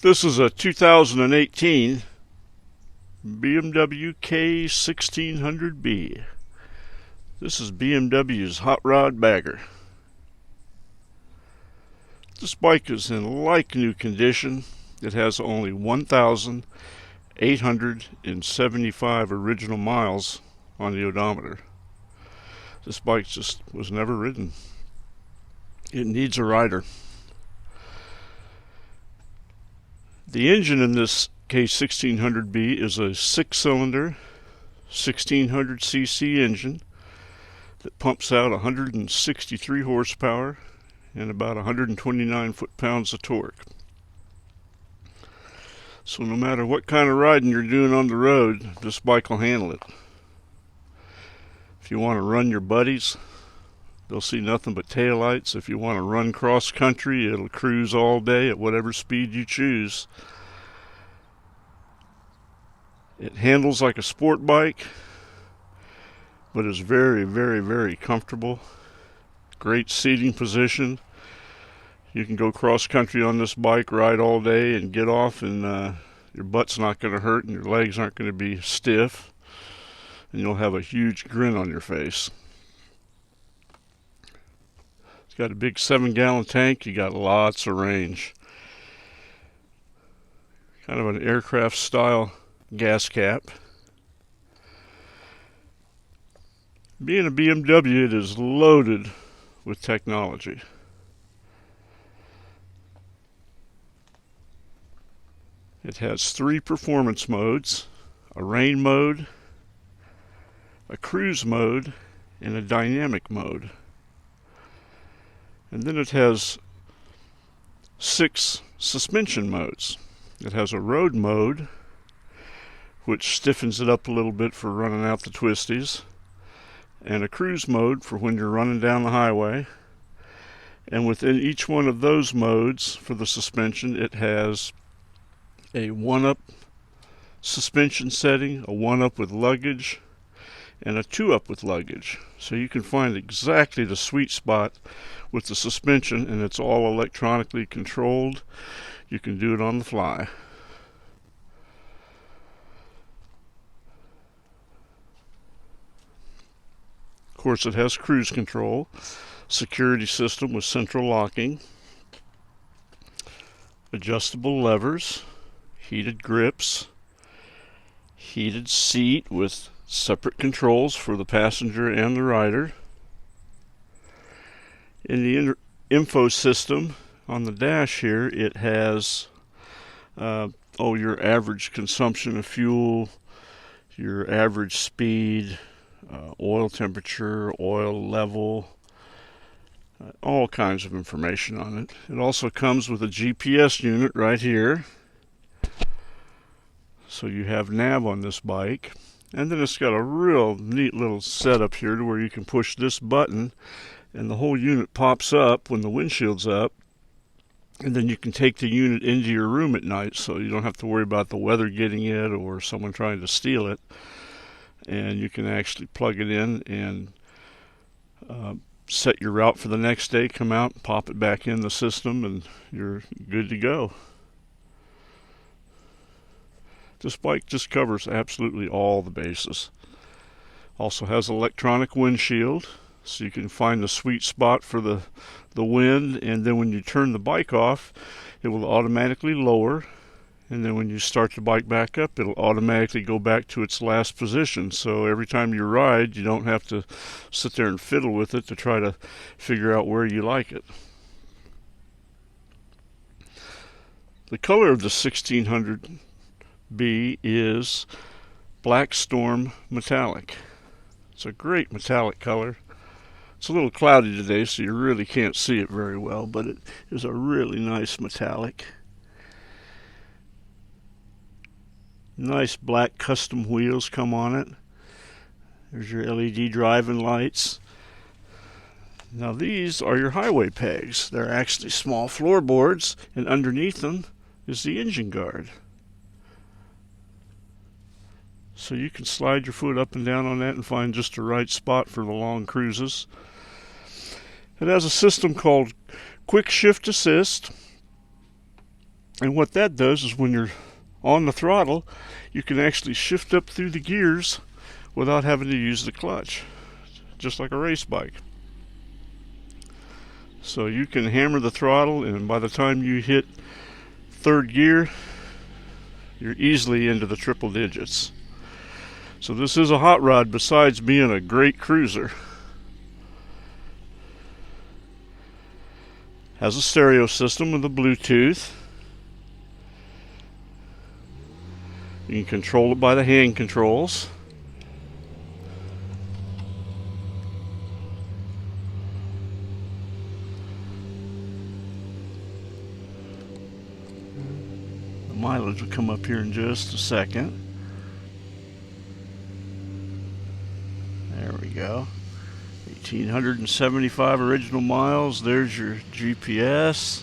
This is a 2018 BMW K1600 B. This is BMW's hot rod bagger. This bike is in like new condition. It has only 1,875 original miles on the odometer. This bike just was never ridden. It needs a rider. The engine in this K1600B is a 6-cylinder 1600cc engine that pumps out 163 horsepower and about 129 foot-pounds of torque. So no matter what kind of riding you're doing on the road, this bike will handle it. If you want to run your buddies, they'll see nothing but taillights. If you want to run cross country, it'll cruise all day at whatever speed you choose. It handles like a sport bike, but is very, very, very comfortable. Great seating position. You can go cross country on this bike, ride all day and get off, and your butt's not going to hurt and your legs aren't going to be stiff, and you'll have a huge grin on your face. It's got a big 7-gallon tank. You got lots of range. Kind of an aircraft style gas cap. Being a BMW, it is loaded with technology. It has 3 performance modes: a rain mode, a cruise mode, and a dynamic mode. And then it has 6 suspension modes. It has a road mode, which stiffens it up a little bit for running out the twisties, and a cruise mode for when you're running down the highway. And within each one of those modes for the suspension, it has a 1-up suspension setting, a 1-up with luggage, and a 2-up with luggage. So you can find exactly the sweet spot with the suspension, and it's all electronically controlled. You can do it on the fly. Of course, it has cruise control, security system with central locking, adjustable levers, heated grips, heated seat with separate controls for the passenger and the rider. In the info system on the dash here, it has your average consumption of fuel, your average speed, oil temperature, oil level, all kinds of information on it. It also comes with a GPS unit right here. So you have nav on this bike. And then it's got a real neat little setup here to where you can push this button and the whole unit pops up when the windshield's up. And then you can take the unit into your room at night, so you don't have to worry about the weather getting it or someone trying to steal it. And you can actually plug it in and set your route for the next day, come out, pop it back in the system, and you're good to go. This bike just covers absolutely all the bases. Also has electronic windshield, so you can find the sweet spot for the wind, and then when you turn the bike off, it will automatically lower, and then when you start the bike back up, it'll automatically go back to its last position. So every time you ride, you don't have to sit there and fiddle with it to try to figure out where you like it. The color of the 1600B is Black Storm Metallic. It's a great metallic color. It's a little cloudy today, so you really can't see it very well, but it is a really nice metallic. Nice black custom wheels come on it. There's your LED driving lights. Now these are your highway pegs. They're actually small floorboards, and underneath them is the engine guard. So you can slide your foot up and down on that and find just the right spot for the long cruises. It has a system called Quick Shift Assist. And what that does is when you're on the throttle, you can actually shift up through the gears without having to use the clutch, just like a race bike. So you can hammer the throttle, and by the time you hit third gear, you're easily into the triple digits. So this is a hot rod besides being a great cruiser. Has a stereo system with a Bluetooth. You can control it by the hand controls. The mileage will come up here in just a second. There we go. 1,875 original miles. There's your GPS.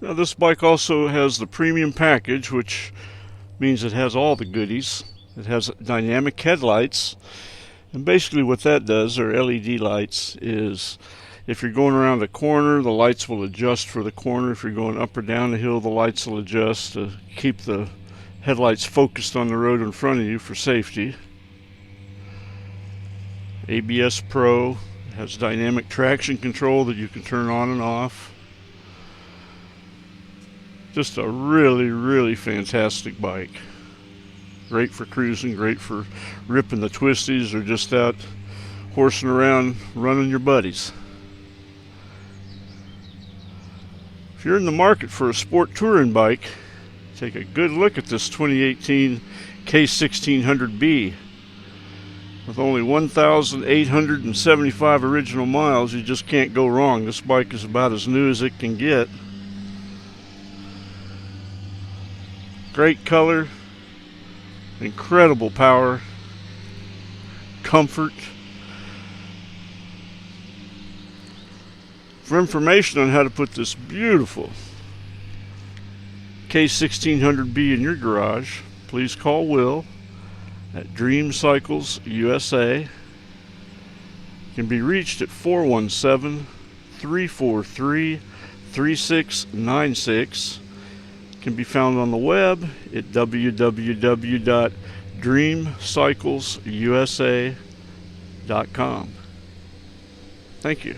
Now this bike also has the premium package, which means it has all the goodies. It has dynamic headlights, and basically what that does, or LED lights, is if you're going around the corner, the lights will adjust for the corner. If you're going up or down the hill, the lights will adjust to keep the headlights focused on the road in front of you for safety. ABS Pro has dynamic traction control that you can turn on and off. Just a really, really fantastic bike. Great for cruising, great for ripping the twisties, or just out horsing around running your buddies. If you're in the market for a sport touring bike, take a good look at this 2018 K1600 B. With only 1,875 original miles, you just can't go wrong. This bike is about as new as it can get. Great color, incredible power, comfort. For information on how to put this beautiful K1600B in your garage, please call Will at Dream Cycles USA. You can be reached at 417-343-3696. Can be found on the web at www.dreamcyclesusa.com. Thank you.